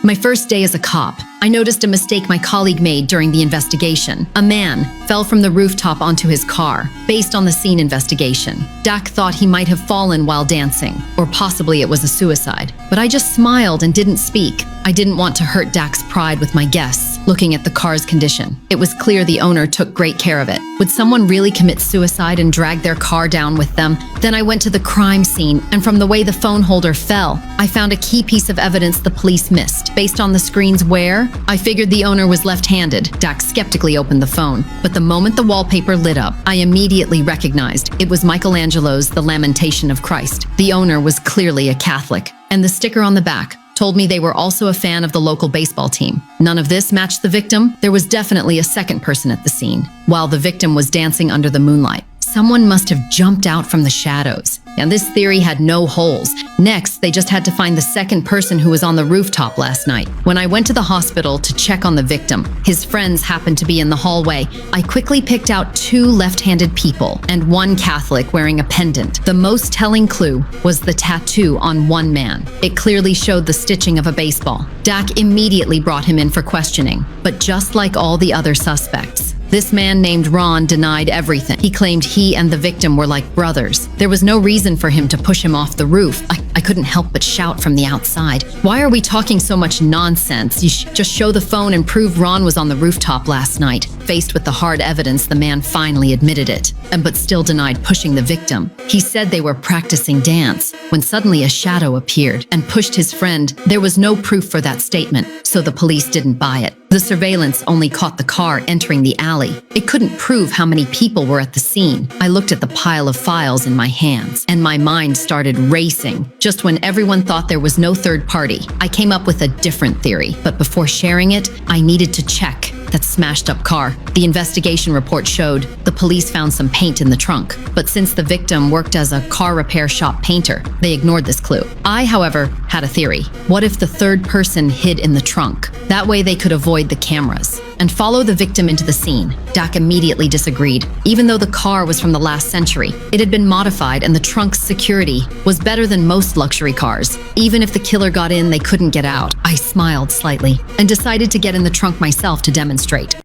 My first day as a cop, I noticed a mistake my colleague made during the investigation. A man fell from the rooftop onto his car. Based on the scene investigation, Dak thought he might have fallen while dancing, or possibly it was a suicide. But I just smiled and didn't speak. I didn't want to hurt Dak's pride with my guests, looking at the car's condition. It was clear the owner took great care of it. Would someone really commit suicide and drag their car down with them? Then I went to the crime scene, and from the way the phone holder fell, I found a key piece of evidence the police missed. Based on the screen's wear, I figured the owner was left-handed. Dak skeptically opened the phone, but the moment the wallpaper lit up, I immediately recognized it was Michelangelo's The Lamentation of Christ. The owner was clearly a Catholic, and the sticker on the back told me they were also a fan of the local baseball team. None of this matched the victim. There was definitely a second person at the scene, while the victim was dancing under the moonlight. Someone must have jumped out from the shadows, and this theory had no holes. Next, they just had to find the second person who was on the rooftop last night. When I went to the hospital to check on the victim, his friends happened to be in the hallway. I quickly picked out 2 left-handed people and 1 Catholic wearing a pendant. The most telling clue was the tattoo on one man. It clearly showed the stitching of a baseball. Dak immediately brought him in for questioning, but just like all the other suspects, this man named Ron denied everything. He claimed he and the victim were like brothers. There was no reason for him to push him off the roof. I couldn't help but shout from the outside, "Why are we talking so much nonsense? You just show the phone and prove Ron was on the rooftop last night." Faced with the hard evidence, the man finally admitted it, but still denied pushing the victim. He said they were practicing dance when suddenly a shadow appeared and pushed his friend. There was no proof for that statement, so the police didn't buy it. The surveillance only caught the car entering the alley. It couldn't prove how many people were at the scene. I looked at the pile of files in my hands, and my mind started racing. Just when everyone thought there was no third party, I came up with a different theory. But before sharing it, I needed to check that smashed up car. The investigation report showed the police found some paint in the trunk, but since the victim worked as a car repair shop painter, they ignored this clue. I, however, had a theory. What if the third person hid in the trunk? That way they could avoid the cameras and follow the victim into the scene. Dak immediately disagreed. Even though the car was from the last century, it had been modified and the trunk's security was better than most luxury cars. Even if the killer got in, they couldn't get out. I smiled slightly and decided to get in the trunk myself to demonstrate.